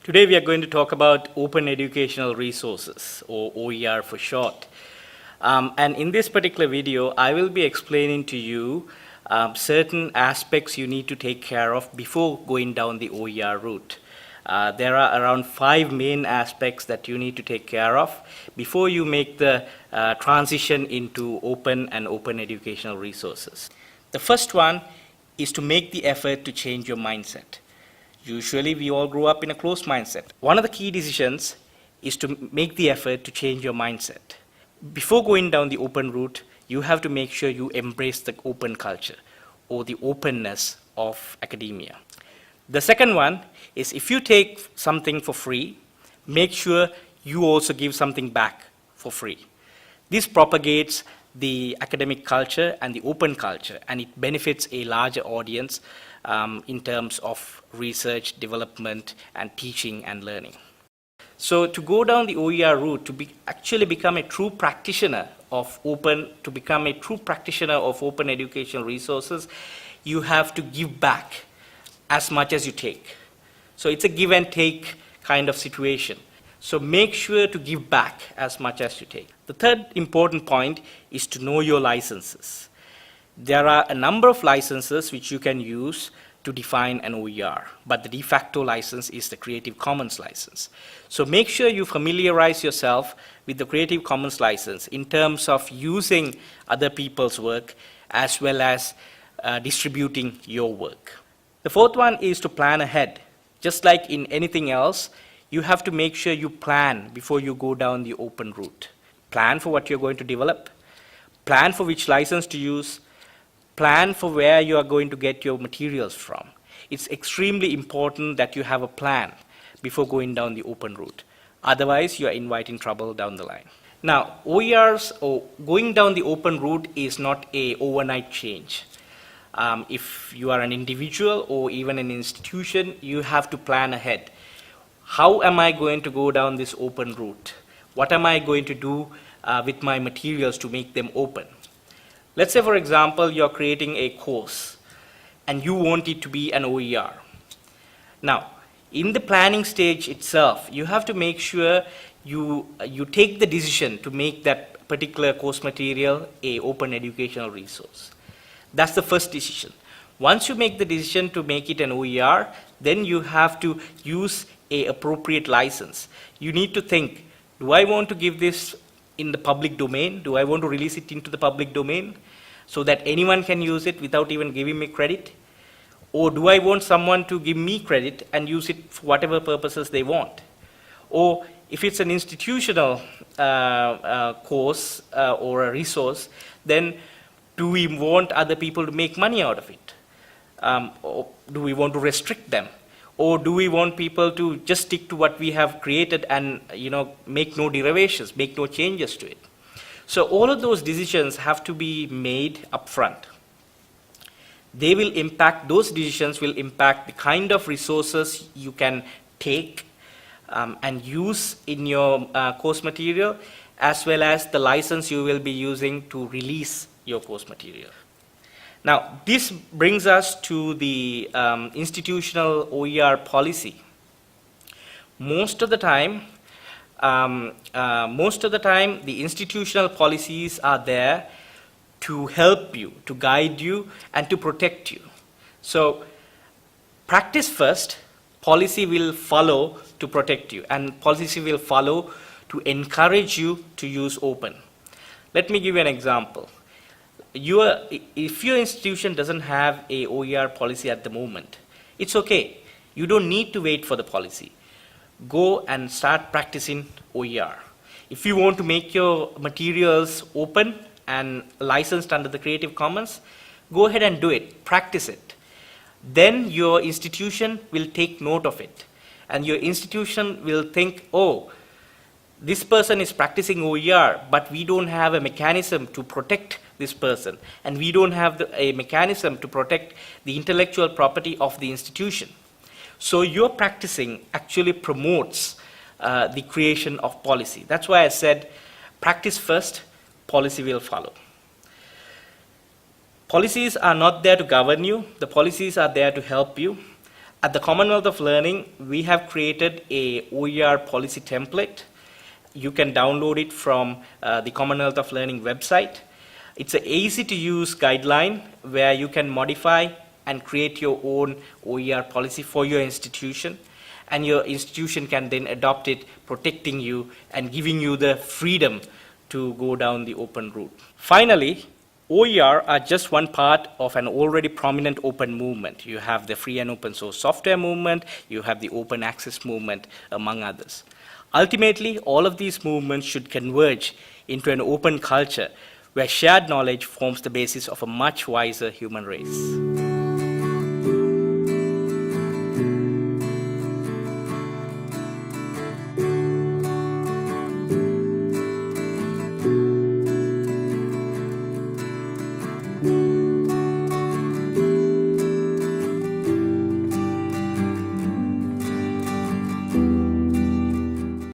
Today we are going to talk about open educational resources, or OER for short. And in this particular video, I will be explaining to you certain aspects you need to take care of before going down the OER route. There are around 5 main aspects that you need to take care of before you make the transition into open and open educational resources. The first one is to make the effort to change your mindset. Usually, we all grow up in a closed mindset. One of the key decisions is to make the effort to change your mindset. Before going down the open route, you have to make sure you embrace the open culture or the openness of academia. The second one is if you take something for free, make sure you also give something back for free. This propagates the academic culture and the open culture, and it benefits a larger audience in terms of research, development, and teaching and learning. So to go down the OER route, to actually become a true practitioner of open educational resources, you have to give back as much as you take. So it's a give and take kind of situation. So make sure to give back as much as you take. The third important point is to know your licenses. There are a number of licenses which you can use to define an OER, but the de facto license is the Creative Commons license. So make sure you familiarize yourself with the Creative Commons license in terms of using other people's work as well as distributing your work. The fourth one is to plan ahead. Just like in anything else, you have to make sure you plan before you go down the open route. Plan for what you're going to develop, plan for which license to use, plan for where you are going to get your materials from. It's extremely important that you have a plan before going down the open route. Otherwise, you are inviting trouble down the line. Now, OERs, or going down the open route, is not an overnight change. If you are an individual or even an institution, you have to plan ahead. How am I going to go down this open route? What am I going to do with my materials to make them open? Let's say, for example, you're creating a course and you want it to be an OER. Now, in the planning stage itself, you have to make sure you take the decision to make that particular course material an open educational resource. That's the first decision. Once you make the decision to make it an OER, then you have to use an appropriate license. You need to think, do I want to give this in the public domain? Do I want to release it into the public domain so that anyone can use it without even giving me credit? Or do I want someone to give me credit and use it for whatever purposes they want? Or if it's an institutional course or a resource, then do we want other people to make money out of it? Or do we want to restrict them? Or do we want people to just stick to what we have created and make no derivations, make no changes to it? So all of those decisions have to be made upfront. Those decisions will impact the kind of resources you can take and use in your course material, as well as the license you will be using to release your course material. Now, this brings us to the institutional OER policy. Most of the time, the institutional policies are there to help you, to guide you, and to protect you. So, practice first, policy will follow to protect you, and policy will follow to encourage you to use open. Let me give you an example. If your institution doesn't have a OER policy at the moment, it's okay. You don't need to wait for the policy. Go and start practicing OER. If you want to make your materials open and licensed under the Creative Commons, go ahead and do it. Practice it. Then your institution will take note of it. And your institution will think, oh, this person is practicing OER, but we don't have a mechanism to protect this person, and we don't have a mechanism to protect the intellectual property of the institution. So your practicing actually promotes the creation of policy. That's why I said practice first, policy will follow. Policies are not there to govern you. The policies are there to help you. At the Commonwealth of Learning, we have created a OER policy template. You can download it from the Commonwealth of Learning website. It's an easy-to-use guideline where you can modify and create your own OER policy for your institution, and your institution can then adopt it, protecting you and giving you the freedom to go down the open route. Finally, OER are just one part of an already prominent open movement. You have the free and open source software movement, you have the open access movement, among others. Ultimately, all of these movements should converge into an open culture where shared knowledge forms the basis of a much wiser human race.